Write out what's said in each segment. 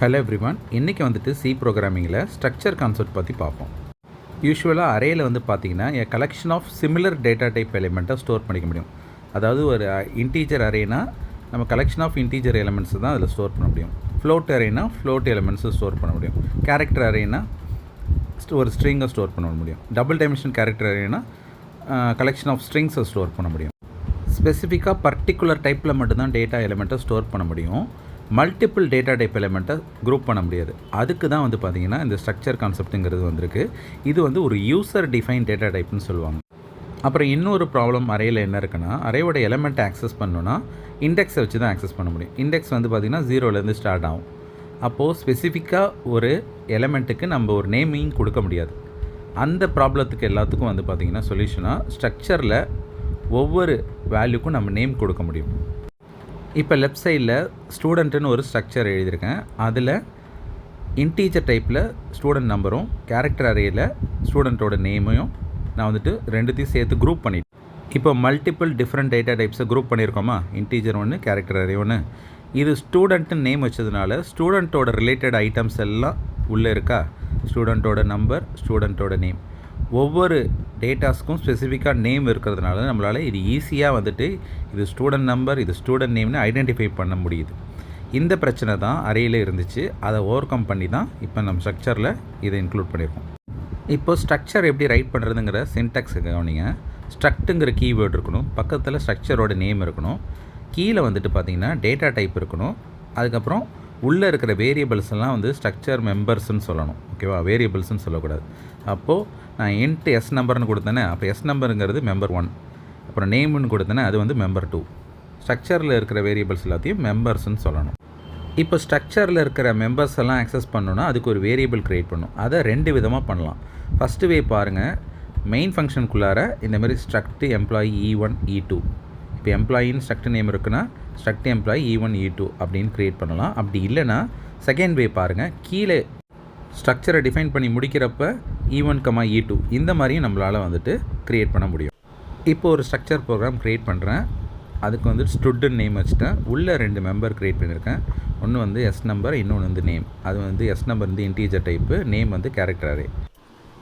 Hello everyone, இன்றைக்கி வந்துட்டு C ப்ரோக்ராமிங்கில் structure concept பற்றி பார்ப்போம். யூஸ்வலாக அரேயில் வந்து பார்த்திங்கன்னா collection of similar data type எலிமெண்ட்டை ஸ்டோர் பண்ணிக்க முடியும். அதாவது ஒரு இன்டீஜர் அரேனா நம்ம கலெக்ஷன் ஆஃப் இன்டீஜர் எலிமெண்ட்ஸ் தான் அதில் ஸ்டோர் பண்ண முடியும். ஃப்ளோட் அரேனா ஃப்ளோட் எலிமெண்ட்ஸை ஸ்டோர் பண்ண முடியும். கேரக்டர் அரேனா ஒரு ஸ்ட்ரிங்கை ஸ்டோர் பண்ண முடியும். டபுள் டைமென்ஷன் கேரக்டர் அரேனா கலெக்ஷன் ஆஃப் ஸ்ட்ரிங்ஸை ஸ்டோர் பண்ண முடியும். ஸ்பெசிஃபிக்காக பர்டிகுலர் டைப்பில் மட்டும்தான் டேட்டா எலிமெண்ட்டை ஸ்டோர் பண்ண முடியும். மல்டிபிள் டேட்டா டைப் எலிமெண்ட்டை குரூப் பண்ண முடியாது. அதுக்கு தான் வந்து பார்த்திங்கன்னா இந்த ஸ்ட்ரக்சர் கான்செப்ட்டுங்கிறது வந்திருக்கு. இது வந்து ஒரு யூசர் டிஃபைன் டேட்டா டைப்னு சொல்லுவாங்க. அப்புறம் இன்னொரு ப்ராப்ளம் அரேயில் என்ன இருக்குன்னா, அரேயோட எலிமெண்ட்டை ஆக்சஸ் பண்ணணுன்னா இண்டெக்ஸை வச்சு தான் ஆக்சஸ் பண்ண முடியும். இண்டெக்ஸ் வந்து பார்த்திங்கன்னா 0லேருந்து ஸ்டார்ட் ஆகும். அப்போது ஸ்பெசிஃபிக்காக ஒரு எலிமெண்ட்டுக்கு நம்ம ஒரு நேமிங் கொடுக்க முடியாது. அந்த ப்ராப்ளத்துக்கு எல்லாத்துக்கும் வந்து பார்த்திங்கன்னா சொல்யூஷனாக ஸ்ட்ரக்சரில் ஒவ்வொரு வேல்யூக்கும் நம்ம நேம் கொடுக்க முடியும். இப்போ லெஃப்ட் சைடில் ஸ்டூடெண்ட்டுன்னு ஒரு ஸ்ட்ரக்சர் எழுதியிருக்கேன். அதில் இன்டீஜர் டைப்பில் ஸ்டூடெண்ட் நம்பரும் கேரக்டர் அரேயில் ஸ்டூடெண்ட்டோட நேமையும் நான் வந்துட்டு ரெண்டுத்தையும் சேர்த்து குரூப் பண்ணிட்டேன். இப்போ மல்டிபிள் டிஃப்ரெண்ட் டேட்டா டைப்ஸை குரூப் பண்ணியிருக்கோமா, இன்டீஜர் ஒன்று கேரக்டர் அரே ஒன்று. இது ஸ்டூடெண்ட்டுன்னு நேம் வச்சதுனால ஸ்டூடெண்ட்டோட ரிலேட்டட் ஐட்டம்ஸ் எல்லாம் உள்ளே இருக்கா, ஸ்டூடெண்ட்டோட நம்பர், ஸ்டூடெண்ட்டோட நேம். ஒவ்வொரு டேட்டாஸ்க்கும் ஸ்பெசிஃபிக்காக நேம் இருக்கிறதுனால நம்மளால் இது ஈஸியாக வந்துட்டு இது ஸ்டூடெண்ட் நம்பர், இது ஸ்டூடெண்ட் நேம்னு ஐடென்டிஃபை பண்ண முடியுது. இந்த பிரச்சனை தான் அரேயில் இருந்துச்சு. அதை ஓவர் கம் பண்ணி தான் இப்போ நம்ம ஸ்ட்ரக்சரில் இதை இன்க்ளூட் பண்ணியிருக்கோம். இப்போ ஸ்ட்ரக்சர் எப்படி ரைட் பண்ணுறதுங்கிற சின்டாக்ஸ் கவனிங்க. ஸ்ட்ரக்ட்டுங்கிற கீவேர்டு இருக்கணும், பக்கத்தில் ஸ்ட்ரக்சரோட நேம் இருக்கணும், கீழே வந்துட்டு பார்த்திங்கன்னா டேட்டா டைப் இருக்கணும், அதுக்கப்புறம் உள்ளே இருக்கிற வேரியபிள்ஸ் எல்லாம் வந்து ஸ்ட்ரக்சர் மெம்பர்ஸ்ன்னு சொல்லணும். ஓகேவா, வேரியபிள்ஸ்ன்னு சொல்லக்கூடாது. அப்போது நான் இன்ட் எஸ் நம்பர்னு கொடுத்தேனே, அப்போ எஸ் நம்பருங்கிறது மெம்பர் 1, அப்புறம் நேம்னு கொடுத்தேனே அது வந்து மெம்பர் 2. ஸ்ட்ரக்சரில் இருக்கிற வேரியபிள்ஸ் எல்லாத்தையும் மெம்பர்ஸ்ன்னு சொல்லணும். இப்போ ஸ்ட்ரக்சரில் இருக்கிற மெம்பர்ஸ் எல்லாம் ஆக்சஸ் பண்ணணுன்னா அதுக்கு ஒரு வேரியபிள் க்ரியேட் பண்ணணும். அதை ரெண்டு விதமாக பண்ணலாம். ஃபஸ்ட்டு வே பாருங்கள், மெயின் ஃபங்க்ஷனுக்குள்ளார இந்தமாரி ஸ்ட்ரக்ட் எம்ப்ளாயி E1 E2. இப்போ எம்ப்ளாயின்னு ஸ்ட்ரக்ட் நேம் இருக்குன்னா ஸ்ட்ரக்ட் எம்ப்ளாயி E1 E2 அப்படின்னு க்ரியேட் பண்ணலாம். அப்படி இல்லைன்னா செகண்ட் வே பாருங்கள், கீழே ஸ்ட்ரக்சரை டிஃபைன் பண்ணி முடிக்கிறப்ப E1, E2 இந்த மாதிரியும் நம்மளால் வந்துட்டு க்ரியேட் பண்ண முடியும். இப்போ ஒரு ஸ்ட்ரக்சர் ப்ரோக்ராம் க்ரியேட் பண்ணுறேன். அதுக்கு வந்து ஸ்டூடெண்ட் நேம் வச்சுட்டேன். உள்ளே 2 மெம்பர் க்ரியேட் பண்ணியிருக்கேன். ஒன்று வந்து எஸ் நம்பர், இன்னொன்று வந்து நேம். அது வந்து எஸ் நம்பர் வந்து இன்டீஜர் டைப்பு, நேம் வந்து கேரக்டர் அரே.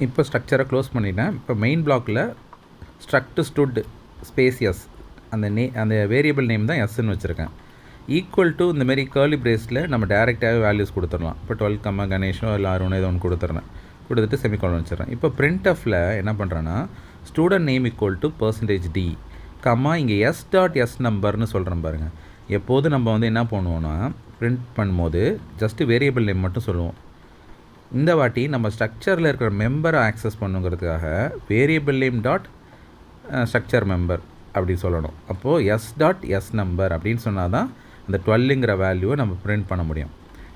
இப்போ ஸ்ட்ரக்சரை க்ளோஸ் பண்ணிட்டேன். இப்போ மெயின் பிளாக்கில் ஸ்ட்ரக்ட் ஸ்டூட் ஸ்பேஸ் எஸ், அந்த வேரியபிள் நேம் தான் எஸ்ன்னு வச்சுருக்கேன். ஈக்குவல் டு இந்தமாரி கேர்லி பிரேஸில் நம்ம டேரெக்டாகவே வேல்யூஸ் கொடுத்துடலாம். இப்போ 12, கணேஷோ இல்லை ஆர்வனோ ஏதோ ஒன்று கொடுத்துட்டு செமிகாலன் வச்சிடறேன். இப்போ பிரிண்ட்எஃப்பில் என்ன பண்ணுறேன்னா student name equal to %d, இங்கே s.s நம்பர்னு சொல்கிறேன் பாருங்கள். எப்போது நம்ம வந்து என்ன பண்ணுவோன்னா பிரிண்ட் பண்ணும்போது ஜஸ்ட்டு வேரியபிள் நேம் மட்டும் சொல்லுவோம். இந்த வாட்டி நம்ம ஸ்ட்ரக்சரில் இருக்கிற மெம்பரை ஆக்சஸ் பண்ணுங்கிறதுக்காக variable name dot structure member அப்படி சொல்லணும். அப்போது s.s நம்பர் அப்படின்னு சொன்னால் தான் அந்த 12ங்கிற வேல்யூவை நம்ம பிரிண்ட் பண்ண முடியும்.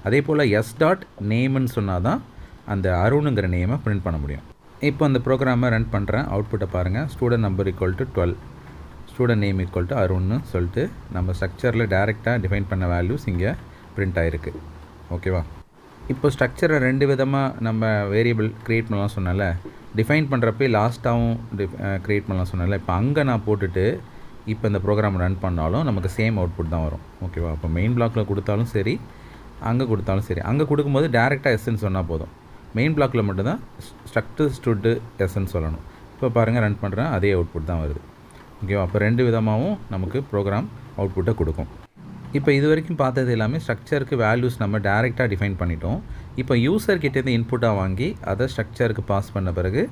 அதே போல் s.நேம்னு சொன்னால் தான் அந்த அருணுங்கிற நேமை பிரிண்ட் பண்ண முடியும். இப்போ அந்த ப்ரோக்ராமை ரன் பண்ணுறேன். அவுட்புட்டை பாருங்கள். Student number equal to 12, student name equal to அருண்னு சொல்லிட்டு நம்ம ஸ்ட்ரக்சரில் டேரெக்டாக டிஃபைன் பண்ண வேல்யூஸ் இங்கே பிரிண்ட் ஆகிருக்கு. ஓகேவா, இப்போ ஸ்ட்ரக்சரை ரெண்டு விதமாக நம்ம வேரியபிள் க்ரியேட் பண்ணலாம் சொன்னால, டிஃபைன் பண்ணுறப்ப லாஸ்ட்டாகவும் க்ரியேட் பண்ணலாம் சொன்னால, இப்போ அங்கே நான் போட்டுட்டு இப்போ இந்த ப்ரோக்ராம் ரன் பண்ணாலும் நமக்கு சேம் அவுட்புட் தான் வரும். ஓகேவா, இப்போ மெயின் பிளாக்கில் கொடுத்தாலும் சரி, அங்கே கொடுத்தாலும் சரி. அங்கே கொடுக்கும்போது டேரெக்டாக எஸ்ன்னு சொன்னால் போதும். மெயின் பிளாக்கில் மட்டும்தான் ஸ்ட்ரக்ட் ஸ்டூட்டு எஸ்ன்னு சொல்லணும். இப்போ பாருங்கள், ரன் பண்ணுறேன், அதே அவுட்புட் தான் வருது. ஓகேவா, அப்போ ரெண்டு விதமாகவும் நமக்கு ப்ரோக்ராம் அவுட்புட்டை கொடுக்கும். இப்போ இது வரைக்கும் பார்த்தது எல்லாமே ஸ்ட்ரக்சருக்கு வேல்யூஸ் நம்ம டேரெக்டாக டிஃபைன் பண்ணிட்டோம். இப்போ யூசர்கிட்டேருந்து இன்புட்டாக வாங்கி அதை ஸ்ட்ரக்சருக்கு பாஸ் பண்ண பிறகு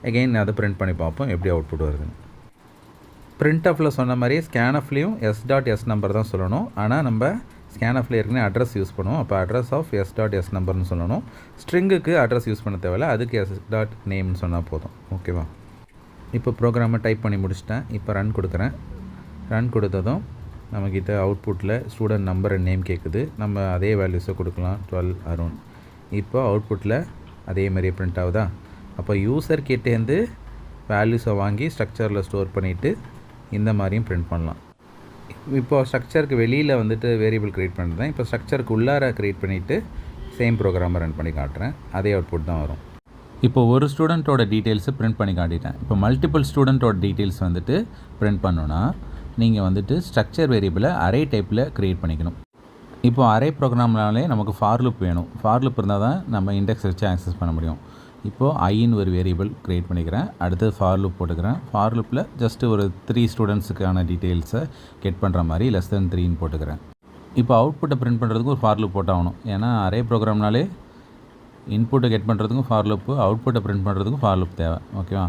அகெயின் அதை பிரிண்ட் பண்ணி பார்ப்போம் எப்படி அவுட்புட் வருதுன்னு. பிரிண்ட்எஃப்பில் சொன்ன மாதிரியே ஸ்கேன்எஃப்லேயும் s.s நம்பர் தான் சொல்லணும். ஆனால் நம்ம ஸ்கேன்எஃப்பில் ஏற்கனவே அட்ரஸ் யூஸ் பண்ணுவோம். அப்போ அட்ரஸ் ஆஃப் s.s நம்பர்னு சொல்லணும். ஸ்ட்ரிங்குக்கு அட்ரஸ் யூஸ் பண்ண தேவையில்ல, அதுக்கு s.நேம்னு சொன்னால் போதும். ஓகேவா, இப்போ ப்ரோக்ராமை டைப் பண்ணி முடிச்சிட்டேன். இப்போ ரன் கொடுக்குறேன். ரன் கொடுத்ததும் நம்மக்கிட்ட அவுட்புட்டில் ஸ்டூடெண்ட் நம்பர் அண்ட் நேம் கேட்குது. நம்ம அதே வேல்யூஸை கொடுக்கலாம், 12 அருண். இப்போ அவுட்புட்டில் அதே மாதிரியே பிரிண்ட் ஆகுதா. அப்போ யூசர் கிட்டேருந்து வேல்யூஸை வாங்கி ஸ்ட்ரக்சரில் ஸ்டோர் பண்ணிவிட்டு இந்த மாதிரியும் பிரிண்ட் பண்ணலாம். இப்போ ஸ்ட்ரக்சருக்கு வெளியில் வந்துட்டு வேரியபிள் க்ரியேட் பண்ணுறேன். இப்போ ஸ்ட்ரக்சருக்கு உள்ளார க்ரியேட் பண்ணிவிட்டு சேம் ப்ரோக்ராமை ரன் பண்ணி காட்டுறேன். அதே அவுட்புட் தான் வரும். இப்போ ஒரு ஸ்டூடெண்ட்டோட டீட்டெயில்ஸை பிரிண்ட் பண்ணி காட்டிட்டேன். இப்போ மல்டிபிள் ஸ்டூடெண்ட்டோட டீட்டெயில்ஸ் வந்துட்டு பிரிண்ட் பண்ணணுன்னா நீங்கள் வந்துட்டு ஸ்ட்ரக்சர் வேரியபிளை அரே டைப்பில் க்ரியேட் பண்ணிக்கணும். இப்போ அரே ப்ரோக்ராம்னாலே நமக்கு ஃபார் லூப் வேணும். ஃபார் லூப் இருந்தால் தான் நம்ம இண்டெக்ஸ் வச்சு ஆக்சஸ் பண்ண முடியும். இப்போது ஐன்னு ஒரு வேரியபிள் க்ரியேட் பண்ணிக்கிறேன். அடுத்தது ஃபார் லூப் போட்டுக்கிறேன். ஃபார் லூப்பில் ஜஸ்ட்டு ஒரு 3 ஸ்டூடெண்ட்ஸுக்கான டீட்டெயில்ஸை கெட் பண்ணுற மாதிரி <3ன்னு போட்டுக்கிறேன். இப்போ அவுட்புட்டை பிரிண்ட் பண்ணுறதுக்கு ஒரு ஃபார் லூப் போட்டாகணும். ஏன்னா அரே ப்ரோக்ராம்னாலே இன்புட்டை கெட் பண்ணுறதுக்கும் ஃபார் லூப்பு, அவுட்புட்டை பிரிண்ட் பண்ணுறதுக்கும் ஃபார் லூப் தேவை. ஓகேவா?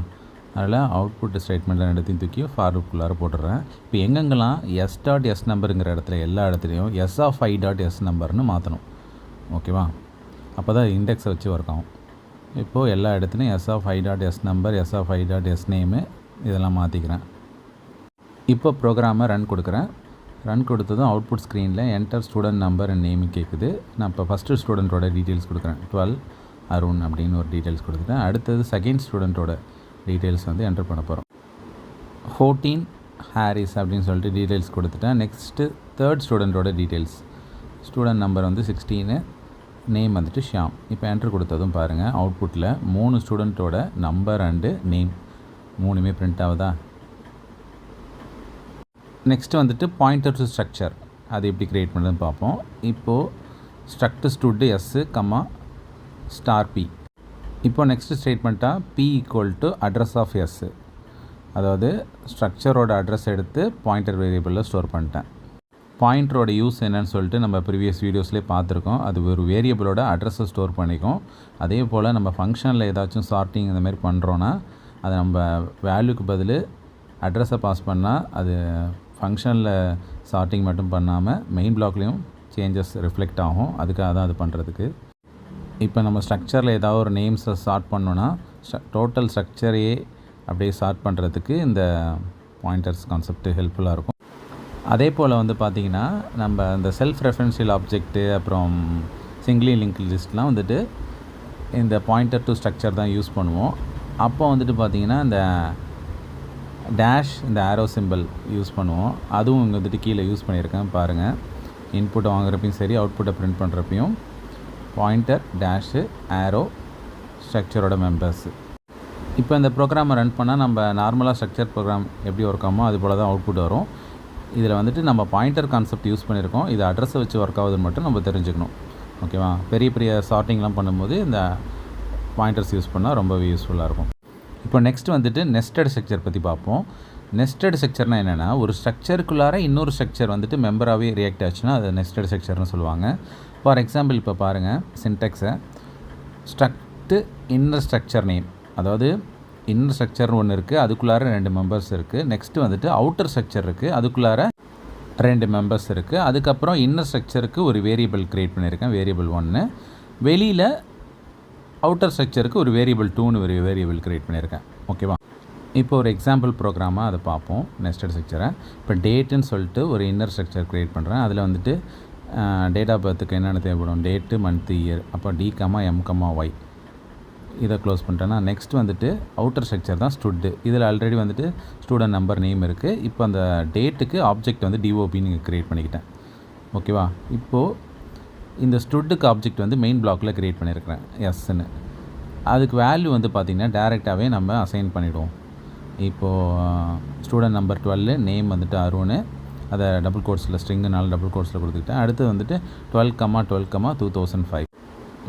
அதில் அவுட்புட் ஸ்டேட்மெண்ட்டில் ரெண்டுத்தையும் தூக்கி ஃபார் லூப்புக்குள்ளார போட்டுடுறேன். இப்போ எங்கெங்கெல்லாம் s.s நம்பருங்கிற இடத்துல எல்லா இடத்துலையும் s(i.s நம்பர்னு மாற்றணும். ஓகேவா? அப்போ தான் இண்டெக்ஸை வச்சு ஒர்க் ஆகும். இப்போது எல்லா இடத்துலையும் s(i.s நம்பர், s(i.s நேமு இதெல்லாம் மாற்றிக்கிறேன். இப்போ ப்ரோக்ராமை ரன் கொடுக்குறேன். ரன் கொடுத்ததும் அவுட்புட் ஸ்க்ரீனில் enter student number and name கேட்குது. நான் இப்போ ஃபஸ்ட்டு ஸ்டூடெண்ட்டோட டீட்டெயில்ஸ் கொடுக்குறேன். 12 அருண் அப்படின்னு ஒரு டீட்டெயில்ஸ் கொடுத்துட்டேன். அடுத்தது செகண்ட் ஸ்டூடெண்ட்டோட டீட்டெயில்ஸ் வந்து என்டர் பண்ண போகிறோம். 14 ஹாரிஸ் அப்படின்னு சொல்லிட்டு டீட்டெயில்ஸ் கொடுத்துட்டேன். நெக்ஸ்ட்டு தேர்ட் ஸ்டூடெண்ட்டோட டீட்டெயில்ஸ். ஸ்டூடெண்ட் நம்பர் வந்து 16, நேம் வந்துட்டு ஷியாம். இப்போ என்ட்ரு கொடுத்ததும் பாருங்கள் அவுட்புட்டில் 3 ஸ்டூடெண்ட்டோட நம்பர் அண்டு நேம் 3மே பிரிண்ட் ஆகுதா? நெக்ஸ்ட்டு வந்துட்டு பாயிண்டர் டு ஸ்ட்ரக்சர் அது எப்படி க்ரியேட் பண்ணுறதுன்னு பார்ப்போம். இப்போது struct stud s comma star p. இப்போ நெக்ஸ்ட்டு ஸ்டேட்மெண்ட்டாக p = அட்ரஸ் ஆஃப் எஸ்ஸு, அதாவது ஸ்ட்ரக்சரோட அட்ரஸ் எடுத்து பாயிண்டர் வேரியபிளில் ஸ்டோர் பண்ணிட்டேன். பாயிண்டரோட யூஸ் என்னன்னு சொல்லிட்டு நம்ம ப்ரீவியஸ் வீடியோஸ்லேயே பார்த்துருக்கோம். அது ஒரு வேரியபிளோட அட்ரஸை ஸ்டோர் பண்ணிக்கும். அதே போல் நம்ம ஃபங்க்ஷனில் ஏதாச்சும் சார்ட்டிங் இந்த மாதிரி பண்ணுறோன்னா அதை நம்ம வேல்யூக்கு பதில் அட்ரஸை பாஸ் பண்ணால் அது ஃபங்க்ஷனில் சார்ட்டிங் மட்டும் பண்ணாமல் மெயின் பிளாக்லேயும் சேஞ்சஸ் ரிஃப்ளெக்ட் ஆகும். அதுக்காக தான் அது பண்ணுறதுக்கு. இப்போ நம்ம ஸ்ட்ரக்சரில் ஏதாவது ஒரு நேம்ஸை சார்ட் பண்ணோன்னா டோட்டல் ஸ்ட்ரக்சரையே அப்படியே சார்ட் பண்ணுறதுக்கு இந்த பாயிண்டர்ஸ் கான்செப்ட் ஹெல்ப்ஃபுல்லாக இருக்கும். அதே போல் வந்து பார்த்திங்கன்னா நம்ம இந்த செல்ஃப் ரெஃபரன்ஷியல் ஆப்ஜெக்ட்டு அப்புறம் சிங்கிளி லிங்க் லிஸ்ட்லாம் வந்துட்டு இந்த பாயிண்டர் டு ஸ்ட்ரக்சர் தான் யூஸ் பண்ணுவோம். அப்போ வந்துட்டு பார்த்திங்கன்னா இந்த டேஷ் இந்த ஆரோ சிம்பிள் யூஸ் பண்ணுவோம். அதுவும் இங்கே வந்துட்டு கீழே யூஸ் பண்ணியிருக்கேன் பாருங்கள். இன்புட்டை வாங்குறப்பையும் சரி அவுட்புட்டை பிரிண்ட் பண்ணுறப்பையும் பாயிண்டர் டேஷு ஆரோ ஸ்ட்ரக்சரோட மெம்பர்ஸு. இப்போ இந்த ப்ரோக்ராமை ரன் பண்ணால் நம்ம நார்மலாக ஸ்ட்ரக்சர் ப்ரோக்ராம் எப்படி ஒர்க் ஆகுமோ அது போல் தான் அவுட்புட் வரும். இதில் வந்துட்டு நம்ம பாயிண்டர் கான்செப்ட் யூஸ் பண்ணியிருக்கோம். இது அட்ரஸை வச்சு ஒர்க் ஆகுதுன்னு மட்டும் நம்ம தெரிஞ்சுக்கணும். ஓகேவா? பெரிய பெரிய சார்ட்டிங்லாம் பண்ணும்போது இந்த பாயிண்டர்ஸ் யூஸ் பண்ணால் ரொம்பவே யூஸ்ஃபுல்லாக இருக்கும். இப்போ நெக்ஸ்ட் வந்துட்டு நெஸ்டட் ஸ்ட்ரக்சர் பற்றி பார்ப்போம். நெஸ்டட் ஸ்ட்ரக்சர்னால் என்னென்னா ஒரு ஸ்ட்ரக்சருக்குள்ளார இன்னொரு ஸ்ட்ரக்சர் வந்துட்டு மெம்பராகவே ரியாக்ட் ஆச்சுன்னா அது நெஸ்டட் ஸ்ட்ரக்சர்னு சொல்லுவாங்க. ஃபார் எக்ஸாம்பிள் இப்போ பாருங்கள் சின்டெக்ஸை ஸ்ட்ரக்ட் இன்னர் ஸ்ட்ரக்சர் நேம், அதாவது இன்னர் ஸ்ட்ரக்சர்னு ஒன்று இருக்குது, அதுக்குள்ளார 2 மெம்பர்ஸ் இருக்குது. நெக்ஸ்ட்டு வந்துட்டு அவுட்டர் ஸ்ட்ரக்சர் இருக்குது, அதுக்குள்ளார 2 மெம்பர்ஸ் இருக்குது. அதுக்கப்புறம் இன்னர் ஸ்ட்ரக்சருக்கு ஒரு வேரியபிள் க்ரியேட் பண்ணியிருக்கேன், வேரியபிள் 1. வெளியில் அவுட்டர் ஸ்ட்ரக்சருக்கு ஒரு வேரியபிள் 2ன்னு ஒரு வேரியபிள் க்ரியேட் பண்ணியிருக்கேன். ஓகேவா? இப்போ ஒரு எக்ஸாம்பிள் ப்ரோக்ராமாக அதை பார்ப்போம். நெஸ்டட் ஸ்ட்ரக்சரை இப்போ டேட்டுன்னு சொல்லிட்டு ஒரு இன்னர் ஸ்ட்ரக்சர் க்ரியேட் பண்ணுறேன். அதில் வந்துட்டு டேட் ஆஃப் பர்த்துக்கு என்னென்ன தேவைப்படும், டேட்டு, மந்த்து, இயர். அப்போ D(M(Y) இதை க்ளோஸ் பண்ணிட்டேன்னா நெக்ஸ்ட் வந்துட்டு அவுட்டர் ஸ்ட்ரக்சர் தான் ஸ்டுட்டு. இதில் ஆல்ரெடி வந்துட்டு ஸ்டூடெண்ட் நம்பர் நேம் இருக்குது. இப்போ அந்த டேட்டுக்கு ஆப்ஜெக்ட் வந்து DOPன்னு நீங்கள் க்ரியேட் பண்ணிக்கிட்டேன். ஓகேவா? இப்போது இந்த ஸ்டுட்டுக்கு ஆப்ஜெக்ட் வந்து மெயின் பிளாக்கில் க்ரியேட் பண்ணியிருக்கிறேன் எஸ்ன்னு. அதுக்கு வேல்யூ வந்து பார்த்திங்கன்னா டேரெக்டாகவே நம்ம அசைன் பண்ணிவிடுவோம். இப்போது ஸ்டூடெண்ட் நம்பர் 12, நேம் வந்துட்டு அருண், அதை டபுள் கோட்ஸில் ஸ்ட்ரிங்குனால டபுள் கோட்ஸில் கொடுத்துக்கிட்டேன். அடுத்து வந்துட்டு 12,12,2005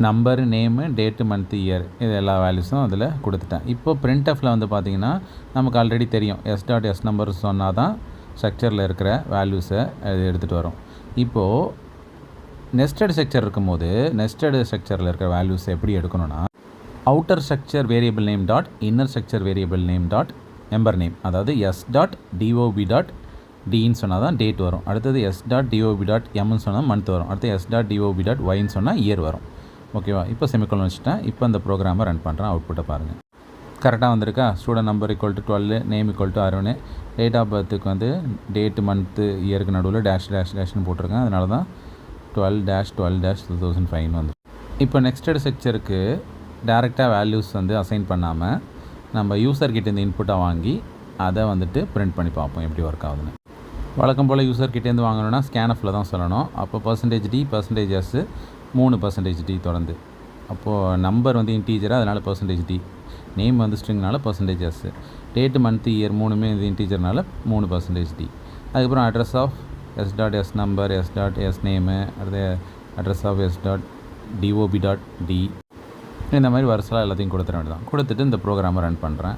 number, name, date, month, year இது எல்லா வேல்யூஸும் அதில் கொடுத்துட்டேன். இப்போது பிரிண்ட்எஃப்பில் வந்து பார்த்திங்கன்னா நமக்கு ஆல்ரெடி தெரியும் s.s நம்பர் சொன்னால் தான் ஸ்ட்ரக்சரில் இருக்கிற வேல்யூஸை அது எடுத்துகிட்டு வரும். இப்போது நெஸ்டட் ஸ்ட்ரக்சர் இருக்கும்போது நெஸ்டட் ஸ்ட்ரக்சரில் இருக்கிற வேல்யூஸ் எப்படி எடுக்கணும்னா outer structure variable name dot inner structure variable name dot member name, அதாவது s.dob.dன்னு சொன்னால் தான் டேட் வரும். அடுத்தது s.dob.mன்னு சொன்னால் மந்த் வரும். அடுத்து s.dob.yன்னு சொன்னால் இயர் வரும். ஓகேவா? இப்போ செமிகோலன் வச்சுட்டேன். இப்போ அந்த ப்ரோக்ராமை ரன் பண்ணுறேன். அவுட்புட்டை பாருங்கள். கரெக்டாக வந்திருக்கா? Student number =12, name =Arun, date of பர்த்துக்கு வந்து டேட்டு, மந்த்து, இயருக்கு நடுவில் டேஷ்னு போட்டிருக்கேன். அதனால தான் 12-12-2005 வந்து. இப்போ நெக்ஸ்டட் ஸ்ட்ரக்சருக்கு டேரெக்டாக வேல்யூஸ் வந்து அசைன் பண்ணாமல் நம்ம யூசர்கிட்ட இந்த இன்புட்டாக வாங்கி அதை வந்துட்டு பிரிண்ட் பண்ணி பார்ப்போம் எப்படி ஒர்க் ஆகுதுன்னு. வழக்கம் போல் யூசர்கிட்டேருந்து வாங்கணுன்னா ஸ்கேனஃபில் தான் சொல்லணும். அப்போ %d, %s, 3% d தொடர்ந்து. அப்போது நம்பர் வந்து இன்டீஜராக அதனால் %d, நேம் வந்து ஸ்ட்ரிங்னால %s, டேட்டு, மந்த்து, இயர் 3மே இது இன்டீஜர்னால 3% d. அதுக்கப்புறம் address of s dot s number, s dot s name, அடுத்து address of s dot DOB dot d, இந்த மாதிரி வருஷலாம் எல்லாத்தையும் கொடுத்துட வேண்டியதான். கொடுத்துட்டு இந்த ப்ரோக்ராமை ரன் பண்ணுறேன்.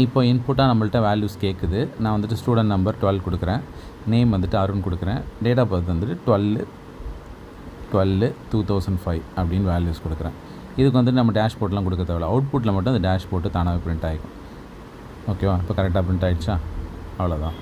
இப்போ இன்புட்டாக நம்மள்ட்ட வேல்யூஸ் கேட்குது. நான் வந்துட்டு ஸ்டூடெண்ட் நம்பர் 12 கொடுக்குறேன், நேம் வந்துட்டு அருண் கொடுக்குறேன், டேட் ஆஃப் பர்த் வந்துட்டு 12/2005 அப்படின்னு வேல்யூஸ் கொடுக்குறேன். இதுக்கு வந்துட்டு நம்ம டேஷ்போர்ட்லாம் கொடுக்க தேவையில்ல, அவுட்புட்டில் மட்டும் அந்த டேஷ்போர்ட்டு தானாகவே பிரிண்ட் ஆகிக்கும். ஓகேவா? இப்போ கரெக்டாக பிரிண்ட் ஆகிடுச்சா? அவ்வளோதான்.